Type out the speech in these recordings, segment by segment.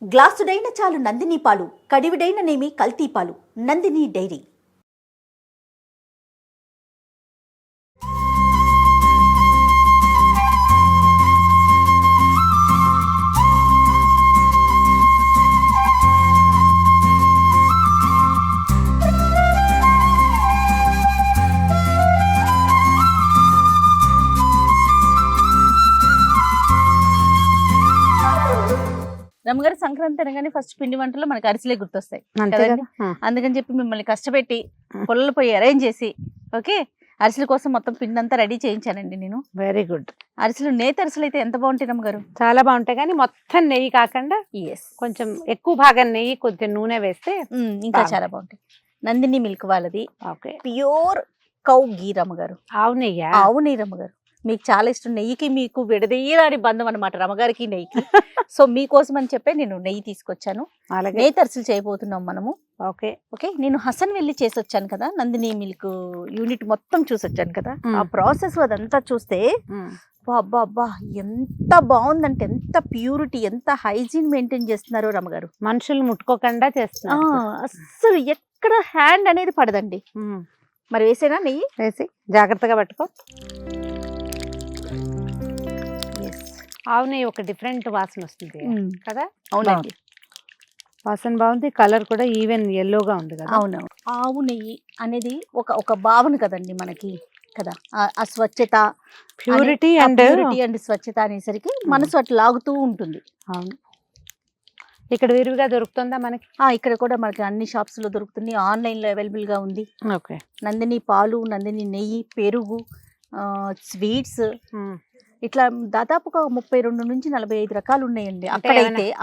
గ్లాసుడైన చాలు నందిని పాలు, కడివిడైన నేమి కల్తీ పాలు. నందిని డైరీ. రమ్మగారు సంక్రాంతి అనగానే ఫస్ట్ పిండి వంటలు మనకి అరిసెలే గుర్తొస్తాయి కదండి. అందుకని చెప్పి మిమ్మల్ని కష్టపెట్టి పొల్లలు పోయి అరేంజ్ చేసి ఓకే అరిసెల కోసం మొత్తం పిండి అంతా రెడీ చేయించానండి నేను. Very good. అరిసెలు నేతి అరిసెలు అయితే ఎంత బాగుంటాయి రమ్మగారు. చాలా బాగుంటాయి కానీ మొత్తం నెయ్యి కాకుండా కొంచెం ఎక్కువ భాగం నెయ్యి కొంచెం నూనె వేస్తే ఇంకా చాలా బాగుంటాయి. నందిని మిల్క్ వాళ్ళది ప్యూర్ కౌ గీ రమ్మగారు. ఆవు నెయ్యి. ఆవు నెయ్యి రమ్మగారు మీకు చాలా ఇష్టం. నెయ్యికి మీకు విడదీయరాని బంధం అనమాట రమ్మగారికి నెయ్యికి. సో మీకోసం అని చెప్పి నేను నెయ్యి తీసుకొచ్చాను. నేతి అరిసెలు చేయబోతున్నాం మనము. ఓకే ఓకే నేను హసన్ వెళ్ళి చేసి వచ్చాను కదా, నందిని మిల్క్ యూనిట్ మొత్తం చూసి వచ్చాను కదా. ఆ ప్రాసెస్ అదంతా చూస్తే అబ్బా అబ్బా ఎంత బాగుందంటే, ఎంత ప్యూరిటీ, ఎంత హైజీన్ మెయింటైన్ చేస్తున్నారు రమ్మగారు. మనుషులు ముట్టుకోకుండా చేస్తున్నారు. అస్సలు ఎక్కడ హ్యాండ్ అనేది పడదండి. మరి వేసేనా నెయ్యి? వేసి జాగ్రత్తగా పట్టుకో. ఆవు నెయ్యి ఒక డిఫరెంట్ వాసన వస్తుంది కదా. అవునండి, వాసన బాగుంది, కలర్ కూడా ఈవెన్ ఎల్లోగా ఉంది కదా. అవునవును. ఆవు నెయ్యి అనేది ఒక భావన కదండి మనకి కదా. ఆ స్వచ్ఛత, ప్యూరిటీ అండ్ స్వచ్ఛత అనేసరికి మనసు అట్లా లాగుతూ ఉంటుంది. అవును. ఇక్కడ విరివిగా దొరుకుతుందా మనకి? ఇక్కడ కూడా మనకి అన్ని షాప్స్ లో దొరుకుతుంది, ఆన్లైన్ లో అవైలబుల్ గా ఉంది. ఓకే. నందిని పాలు, నందిని నెయ్యి, పెరుగు, స్వీట్స్, ఇట్లా దాదాపుగా 32 నుంచి 45 రకాలు ఉన్నాయండి.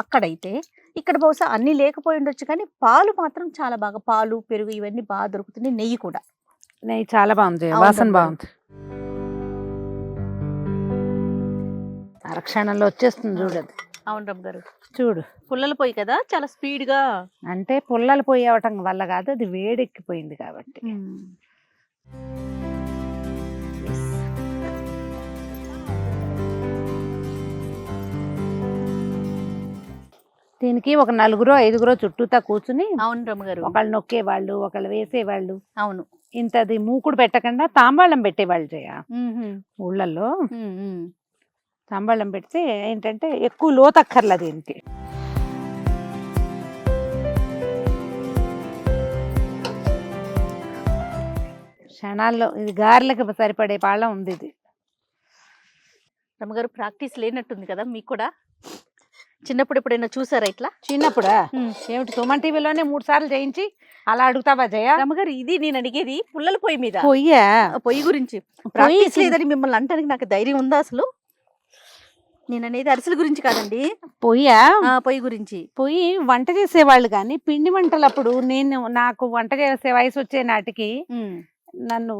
అక్కడైతే ఇక్కడ బహుశా అన్ని లేకపోయి ఉండొచ్చు కానీ పాలు మాత్రం చాలా బాగా, పాలు పెరుగు ఇవన్నీ బాగా దొరుకుతుంది. నెయ్యి కూడా, నెయ్యి చాలా బాగుంది, వాసన బాగుంది. అరక్షణంలో వచ్చేస్తుంది చూడదు. అవును రమ్ గారు, చూడు పుల్లల పొయ్యి కదా, చాలా స్పీడ్ గా. అంటే పుల్లల పొయ్యి అవటం వల్ల కాదు, అది వేడెక్కిపోయింది కాబట్టి. దీనికి ఒక 4-5 చుట్టూతా కూర్చుని, అవును రమ్మగారు, ఒకళ్ళు నొక్కేవాళ్ళు, ఒకళ్ళు వేసేవాళ్ళు. అవును, ఇంతది మూకుడు పెట్టకుండా తాంబాళం పెట్టేవాళ్ళు చేయ ఊళ్ళల్లో. తాంబాళం పెడితే ఏంటంటే ఎక్కువ లోతక్కర్ల దీనికి. క్షణాల్లో ఇది గారెలకు సరిపడే పాళ్ళం ఉంది ఇది. రమ్మగారు ప్రాక్టీస్ లేనట్టుంది కదా మీకు కూడా. చిన్నప్పుడు ఎప్పుడైనా చూసారా ఇట్లా? చిన్నప్పుడా? ఏమిటి, సుమన్ టీవీలోనే 3 సార్లు చేయించి అలా అడుగుతావా జయ? రమ్మగారు ఇది నేను అడిగేది పుల్లల పొయ్యి మీద. పొయ్యి గురించి ప్రాక్టీస్ లేదని మిమ్మల్ని అంటానికి నాకు ధైర్యం ఉందా అసలు? నేను అనేది అరిసెల గురించి కాదండి. పొయ్యి గురించి. పొయ్యి వంట చేసేవాళ్ళు కానీ పిండి వంటలప్పుడు నాకు వంట చేసే వయసు వచ్చే నాటికి నన్ను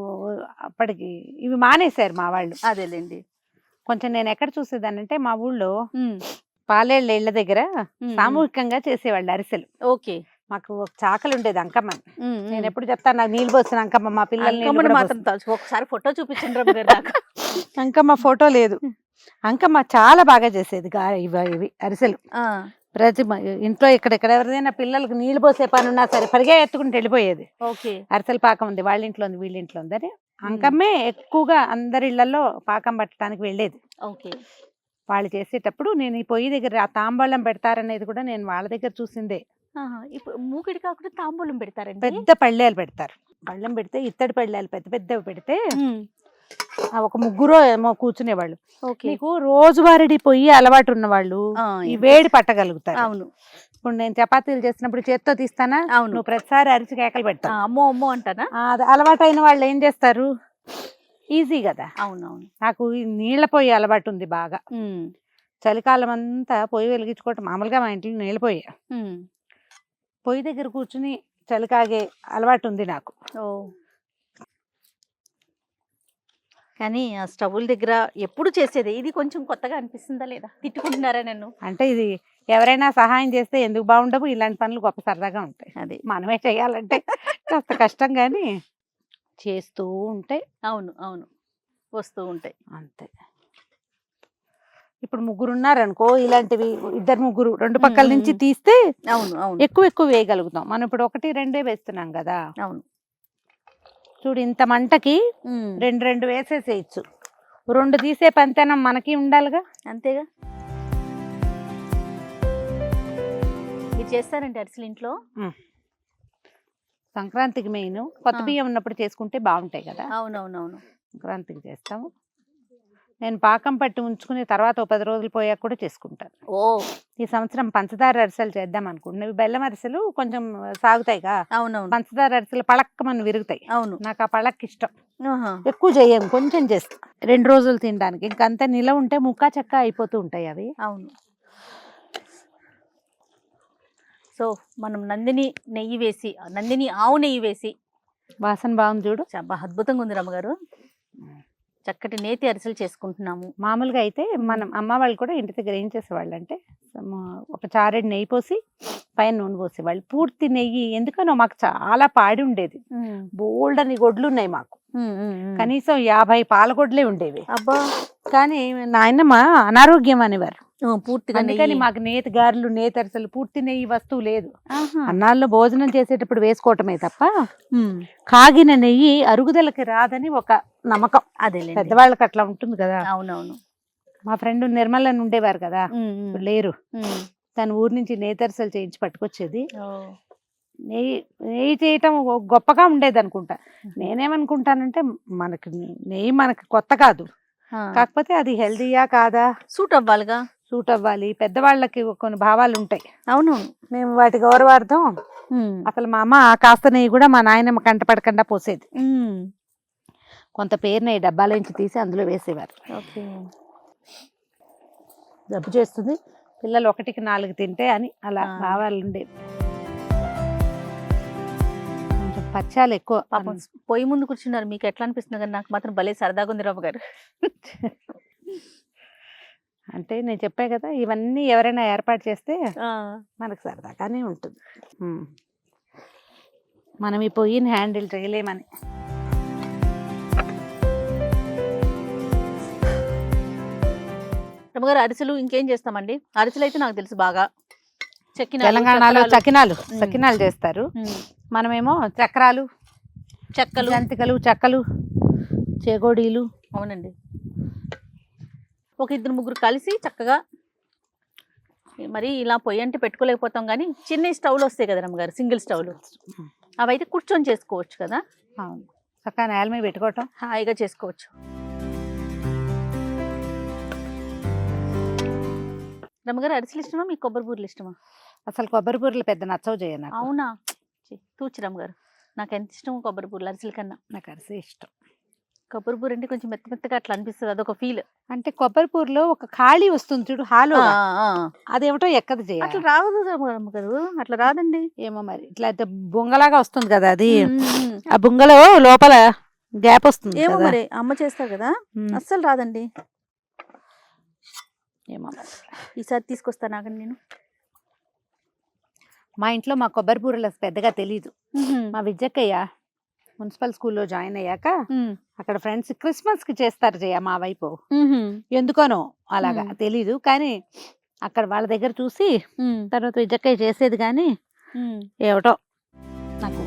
అప్పటికి ఇవి మానేశారు మా వాళ్ళు. అదేలేండి. కొంచెం నేను ఎక్కడ చూసేదానంటే మా ఊళ్ళో పాలేళ్ళ ఇళ్ల దగ్గర సామూహికంగా చేసేవాళ్ళు అరిసెలు. ఓకే. మాకు ఒక చాకలి ఉండేది అంకమ్మ. నేను ఎప్పుడు చెప్తాను, నాకు నీళ్ళు పోసిన అంకమ్మ మా పిల్లల్ని మాత్రం ఒకసారి ఫోటో చూపించండి. అంకమ్మ ఫోటో లేదు. అంకమ్మ చాలా బాగా చేసేది ఇవి అరిసెలు. ప్రతి ఇంట్లో ఇక్కడ ఎవరిదైనా పిల్లలకు నీళ్లు పోసే పని ఉన్నా సరే పరిగా ఎత్తుకుంటూ వెళ్ళిపోయేది. అరిసెల పాకం ఉంది, వాళ్ళ ఇంట్లో ఉంది, వీళ్ళ ఇంట్లో ఉంది అని అంకమ్మే ఎక్కువగా అందరి ఇళ్లలో పాకం పట్టడానికి వెళ్ళేది. వాళ్ళు చేసేటప్పుడు నేను ఈ పొయ్యి దగ్గర ఆ తాంబూలం పెడతారనేది కూడా నేను వాళ్ళ దగ్గర చూసిందే. ఇప్పుడు మూకిడి కాకుండా తాంబూలం పెడతారండి. పెద్ద పళ్ళేలు పెడతారు. పళ్ళెం పెడితే ఇత్తడి పళ్ళేలు పెద్ద పెద్దవి పెడితే ఒక 3 ఏమో కూర్చునేవాళ్ళు. నీకు రోజువారీ పొయ్యి అలవాటు ఉన్న వాళ్ళు ఈ వేడి పట్టగలుగుతారు. అవును. ఇప్పుడు నేను చపాతీలు చేసినప్పుడు చేత్తో తీస్తానా, నువ్వు ప్రతిసారి అరిచి కేకలు పెడతావు, అమ్మో అమ్మో అంటానా. అది అలవాటు అయిన వాళ్ళు ఏం చేస్తారు, ఈజీ కదా. అవునవును. నాకు ఈ నీళ్ల పొయ్యి అలవాటు ఉంది బాగా. చలికాలం అంతా పొయ్యి వెలిగించుకోవటం మామూలుగా మా ఇంట్లో నీళ్ళ పొయ్యి. పొయ్యి దగ్గర కూర్చుని చలికాగే అలవాటు ఉంది నాకు. కానీ ఆ స్టవ్ల దగ్గర ఎప్పుడు చేసేది ఇది కొంచెం కొత్తగా అనిపిస్తుందా లేదా? తిట్టుకుంటున్నారా నన్ను? అంటే ఇది ఎవరైనా సహాయం చేస్తే ఎందుకు బాగుండవు, ఇలాంటి పనులు గొప్ప సరదాగా ఉంటాయి. అదే మనమే చేయాలంటే కాస్త కష్టం కానీ చేస్తూ ఉంటే అవును అవును వస్తూ ఉంటాయి అంతే. ఇప్పుడు ముగ్గురు ఉన్నారనుకో, ఇలాంటివి ఇద్దరు ముగ్గురు రెండు పక్కల నుంచి తీస్తే అవును అవును ఎక్కువ వేయగలుగుతాం. మనం ఇప్పుడు 1, 2 వేస్తున్నాం కదా. అవును. చూడు ఇంత మంటకి 2 వేసేసేయచ్చు. 2 తీసే పంతనం మనకి ఉండాలిగా. అంతేగా. మీరు చేస్తారంటే అరిసెలు ఇంట్లో? సంక్రాంతికి మెయిన్ కొత్త బియ్యం ఉన్నప్పుడు చేసుకుంటే బాగుంటాయి కదా. అవునవునవును. సంక్రాంతికి చేస్తాము. నేను పాకం పట్టి ఉంచుకుని తర్వాత 10 రోజులు పోయాక కూడా చేసుకుంటాను. ఓ, ఈ సంవత్సరం పంచదార అరిసెలు చేద్దాం అనుకుంటున్నాను. బెల్లం అరిసెలు కొంచెం సాగుతాయిగా. అవునవును. పంచదార అరిసెలు పళక్కమని విరుగుతాయి. అవును. నాకు ఆ పళక్ ఇష్టం. ఎక్కువ చేయము, కొంచెం చేస్తాం 2 రోజులు తినడానికి. ఇంకంతా నిల ఉంటే ముక్కా చెక్క అయిపోతూ ఉంటాయి అవి. అవును. సో మనం నందిని నెయ్యి వేసి, నందిని ఆవు నెయ్యి వేసి, వాసన బాగుంది చూడు, చాలా అద్భుతంగా ఉంది రమ్మగారు. చక్కటి నేతి అరిసెలు చేసుకుంటున్నాము. మామూలుగా అయితే మనం అమ్మ వాళ్ళు కూడా ఇంటి దగ్గర ఏం చేసేవాళ్ళు అంటే ఒక చారెడు నెయ్యి పోసి పైన నూనె పోసేవాళ్ళు. పూర్తి నెయ్యి ఎందుకనో మాకు చాలా పాడి ఉండేది. బోల్డ్ అని గొడ్లు ఉన్నాయి మాకు, కనీసం 50 పాలగొడ్లే ఉండేవి. అబ్బా. కానీ నాయనమ్మ అనారోగ్యం అనేవారు పూర్తిగా. అందుకని మాకు నేతి గారెలు, నేతి అరిసెలు, పూర్తి నెయ్యి వస్తువు లేదు. అన్నాల్లో భోజనం చేసేటప్పుడు వేసుకోవటమే తప్ప కాగిన నెయ్యి అరుగుదలకి రాదని ఒక నమ్మకం. అదే పెద్దవాళ్ళకి అట్లా ఉంటుంది కదా. అవునవును. మా ఫ్రెండ్ నిర్మల్ అని ఉండేవారు కదా, ఇప్పుడు లేరు. తన ఊరు నుంచి నేతి అరిసెలు చేయించి పట్టుకొచ్చేది. నెయ్యి చేయటం గొప్పగా ఉండేది అనుకుంటా. నేనేమనుకుంటానంటే నెయ్యి మనకి కొత్త కాదు, కాకపోతే అది హెల్దీయా కాదా, సూట్ అవ్వాలిగా. సూట్ అవ్వాలి. పెద్దవాళ్ళకి కొన్ని భావాలు ఉంటాయి. అవును. మేము వాటి గౌరవార్థం అసలు మా అమ్మ కాస్త నెయ్యి కూడా మా నాయనమ్మ కంట పడకుండా పోసేది. కొంత పేరు నెయ్యి డబ్బాలోంచి తీసి అందులో వేసేవారు. జబ్బు చేస్తుంది, పిల్లలు 1కి 4 తింటే అని అలా భావాలు ఉండేవి. కొంచెం పచ్చాలు ఎక్కువ. పాపం పొయ్యి ముందు కూర్చున్నారు, మీకు ఎట్లా అనిపిస్తుంది? కానీ నాకు మాత్రం భలే సరదాగా ఉంది రమ్మ గారు. అంటే నేను చెప్పా కదా, ఇవన్నీ ఎవరైనా ఏర్పాటు చేస్తే మనకు సరదాగానే ఉంటుంది. మనం ఈ పొయ్యిని హ్యాండిల్ చేయలేమని. రమ్మగారు అరిసెలు ఇంకేం చేస్తామండి? అరిసెలు అయితే నాకు తెలుసు బాగా. తెలంగాణలో సకినాలు చేస్తారు, మనమేమో చక్రాలు, చెక్కలు, జంతికలు, చెక్కలు, చేగోడీలు. అవునండి. ఒక 2-3 కలిసి చక్కగా, మరి ఇలా పొయ్యి అంటే పెట్టుకోలేకపోతాం కానీ చిన్న స్టవ్లు వస్తాయి కదా రమ్మగారు, సింగిల్ స్టవ్లు, అవి అయితే కూర్చొని చేసుకోవచ్చు కదా. అవును, చక్కగా నేల మీద పెట్టుకోవటం, హాయిగా చేసుకోవచ్చు. రమ్మగారు అరిసెలు ఇష్టమా మీకు కొబ్బరి బూరెలు ఇష్టమా? అసలు కొబ్బరి బూరెలు పెద్ద నచ్చవు చేయను. అవునా? తూచి రమ్మగారు, నాకు ఎంత ఇష్టమో కొబ్బరి బూరెలు అరిసెల కన్నా. నాకు అరిసె ఇష్టం. కొబ్బరి బూర అంటే కొంచెం మెత్తగా అట్లా అనిపిస్తుంది, అదొక ఫీల్. అంటే కొబ్బరి బూరలో ఒక ఖాళీ వస్తుంది చూడు, హాలో, అదేమిటో ఎక్కదు చేయాలి. అట్లా రాదు రమ్మగారు, అట్లా రాదండి. ఏమో మరి, ఇట్లా బొంగలాగా వస్తుంది కదా అది, ఆ బొంగలో లోపల గ్యాప్ వస్తుంది. ఏమో మరి అమ్మ చేస్తారు కదా, అస్సలు రాదండి. ఏమో ఈసారి తీసుకొస్తాను ఆగండి నేను. మా ఇంట్లో మా కొబ్బరి బూరెలు పెద్దగా తెలీదు. మా విద్యక్కయ్య మున్సిపల్ స్కూల్లో జాయిన్ అయ్యాక అక్కడ ఫ్రెండ్స్ క్రిస్మస్ కి చేస్తారు జయ మా వైపు, ఎందుకనో అలాగా తెలీదు. కానీ అక్కడ వాళ్ళ దగ్గర చూసి తర్వాత విద్యక్కయ్య చేసేది, కానీ ఏమిటో నాకు.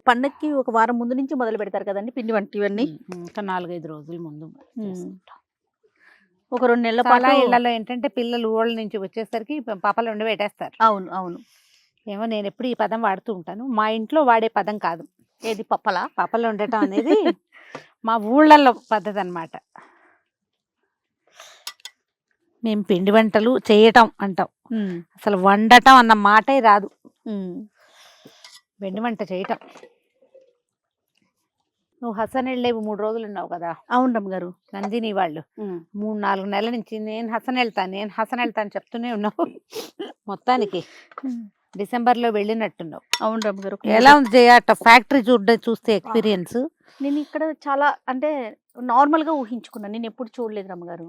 పండక్కి ఒక వారం ముందు నుంచి మొదలు పెడతారు కదండి పిండి వంట ఇవన్నీ. ఇంకా 4-5 రోజుల ముందు. ఒక 2 నెలల పాటు ఇళ్లలో ఏంటంటే పిల్లలు ఊళ్ళ నుంచి వచ్చేసరికి పాపలు ఉండి పెట్టేస్తారు. అవును అవును. ఏమో నేను ఎప్పుడు ఈ పదం వాడుతూ ఉంటాను, మా ఇంట్లో వాడే పదం కాదు. ఏది? పప్పలా? పాపలు ఉండటం అనేది మా ఊళ్ళల్లో పద్ధతి అన్నమాట. మేము పిండి వంటలు చేయటం అంటాం, అసలు వండటం అన్న మాటే రాదు. పిండి వంట చేయటం. నువ్వు హసన్ వెళ్ళేవి 3 రోజులు ఉన్నావు కదా. అవును రమ్మగారు. నందిని వాళ్ళు 3-4 నెలల నుంచి నేను హసన్ వెళ్తాను చెప్తూనే ఉన్నావు. మొత్తానికి డిసెంబర్లో వెళ్ళినట్టున్నావు. అవును రమ్మగారు. ఎలా ఉంది జయ ఫ్యాక్టరీ చూస్తే ఎక్స్పీరియన్స్? నేను ఇక్కడ చాలా అంటే నార్మల్ గా ఊహించుకున్నాను, నేను ఎప్పుడు చూడలేదు రమ్మగారు.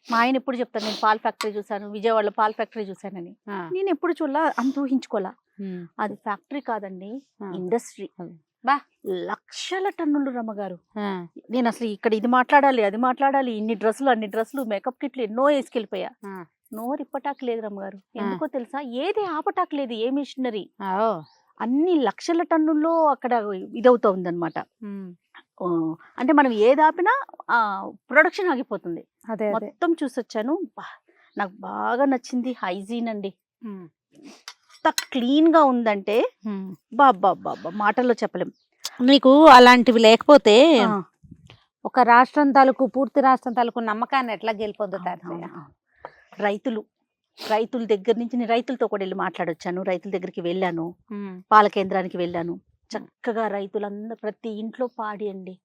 మా ఆయన ఎప్పుడు చెప్తాను, నేను పాల్ ఫ్యాక్టరీ చూసాను, విజయవాడలో పాల్ ఫ్యాక్టరీ చూసానని. నేను ఎప్పుడు చూడలా, అంత ఊహించుకోలా. అది ఫ్యాక్టరీ కాదండి, ఇండస్ట్రీ. బా. లక్షల టన్నులు రమ్మగారు. నేను అసలు ఇక్కడ ఇది మాట్లాడాలి అది మాట్లాడాలి, ఇన్ని డ్రెస్సులు అన్ని డ్రెస్సులు మేకప్ కిట్లు ఎన్నో వేసుకెళ్ళిపోయా. నోరు ఇప్పటాకు లేదు రమ్మగారు. ఎందుకో తెలుసా, ఏది ఆపటాకు లేదు, ఏ మిషనరీ. అన్ని లక్షల టన్నుల్లో అక్కడ ఇదవుతోంది అనమాట. అంటే మనం ఏది ఆపినా ప్రొడక్షన్ ఆగిపోతుంది. మొత్తం చూసొచ్చాను. నాకు బాగా నచ్చింది హైజీన్ అండి. ఎంత క్లీన్ గా ఉందంటే బాబా మాటల్లో చెప్పలేం. నీకు అలాంటివి లేకపోతే ఒక రాష్ట్రం తాలూకు పూర్తి రాష్ట్రం తాలూకు నమ్మకాన్ని ఎట్లా గెలుపొందుతారు? రైతుల దగ్గర నుంచి నేను రైతులతో కూడా వెళ్ళి మాట్లాడొచ్చాను. రైతుల దగ్గరికి వెళ్ళాను, పాల కేంద్రానికి వెళ్ళాను. చక్కగా రైతులందరూ ప్రతి ఇంట్లో పాడి అండి.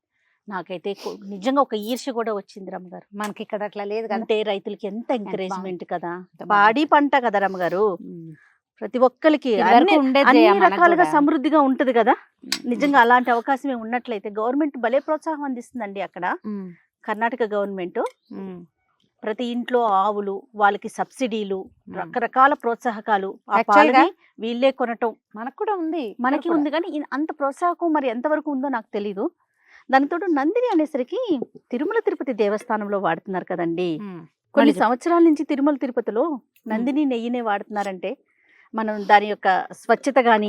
నాకైతే నిజంగా ఒక ఈర్ష్య కూడా వచ్చింది రమ్మగారు. మనకి ఇక్కడ అట్లా లేదు కదా. అంటే రైతులకి ఎంత ఎంకరేజ్మెంట్ కదా, పాడి పంట కదా రమ్మగారు. ప్రతి ఒక్కరికి అన్ని రకాలుగా సమృద్ధిగా ఉంటది కదా. నిజంగా అలాంటి అవకాశం ఉన్నట్లయితే గవర్నమెంట్ భలే ప్రోత్సాహం అందిస్తుందండి అక్కడ. కర్ణాటక గవర్నమెంట్ ప్రతి ఇంట్లో ఆవులు, వాళ్ళకి సబ్సిడీలు, రకరకాల ప్రోత్సాహకాలు, ఆ పాలని వీళ్ళే కొనటం మనకు కూడా ఉంది, మనకి ఉంది. కానీ అంత ప్రోత్సాహకం మరి ఎంతవరకు ఉందో నాకు తెలీదు. దానితో నందిని అనేసరికి తిరుమల తిరుపతి దేవస్థానంలో వాడుతున్నారు కదండి. కొన్ని సంవత్సరాల నుంచి తిరుమల తిరుపతిలో నందిని నెయ్యినే వాడుతున్నారంటే మనం దాని యొక్క స్వచ్ఛత గాని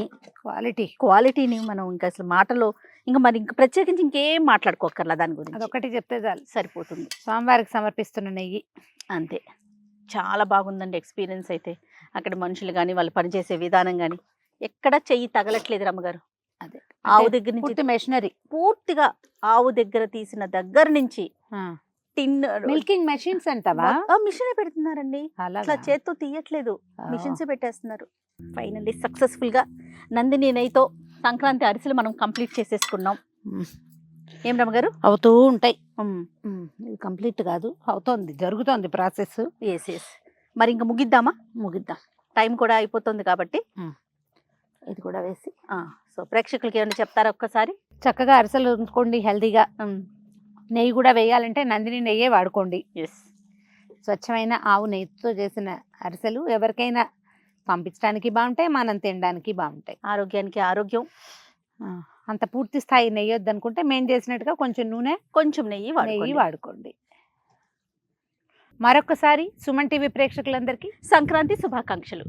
క్వాలిటీని మనం ఇంకా అసలు మాటలో ఇంకా ప్రత్యేకించి ఇంకేం మాట్లాడుకోకర్లా. దాని గురించి అదొకటి చెప్తే చాలు, సరిపోతుంది. స్వామివారికి సమర్పిస్తున్న నెయ్యి అంతే. చాలా బాగుందండి ఎక్స్పీరియన్స్ అయితే. అక్కడ మనుషులు కానీ వాళ్ళు పనిచేసే విధానం కానీ ఎక్కడ చెయ్యి తగలట్లేదు రమ్మగారు. అదే ఆవు దగ్గర నుంచి మెషినరీ పూర్తిగా ఆవు దగ్గర తీసిన దగ్గర నుంచి మిల్కింగ్ మెషిన్స్ అంటావా? మిషన్ పెడుతున్నారండి, అట్లా చేత్తో తీయట్లేదు, మిషన్స్ పెట్టేస్తున్నారు. ఫైనల్లీ సక్సెస్ఫుల్ గా నందిని నెయ్యితో సంక్రాంతి అరిసెలు మనం కంప్లీట్ చేసేసుకున్నాం. ఏం రమ్మగారు? అవుతూ ఉంటాయి. కంప్లీట్ కాదు, అవుతోంది, జరుగుతోంది ప్రాసెస్. ఎస్. మరి ఇంకా ముగిద్దాం. టైం కూడా అయిపోతుంది కాబట్టి ఇది కూడా వేసి సో ప్రేక్షకులకి ఏమైనా చెప్తారా ఒక్కసారి? చక్కగా అరిసెలు ఉంచుకోండి హెల్తీగా. నెయ్యి కూడా వేయాలంటే నందిని నెయ్యే వాడుకోండి. స్వచ్ఛమైన ఆవు నెయ్యితో చేసిన అరిసెలు ఎవరికైనా పంపించడానికి బాగుంటాయి, మనం తినడానికి బాగుంటాయి. ఆరోగ్యానికి ఆరోగ్యం. అంత పూర్తి స్థాయి నెయ్యి వద్దనుకుంటే మేము చేసినట్టుగా కొంచెం నూనె, కొంచెం నెయ్యి వాడుకోండి. మరొకసారి సుమన్ టీవీ ప్రేక్షకులందరికీ సంక్రాంతి శుభాకాంక్షలు.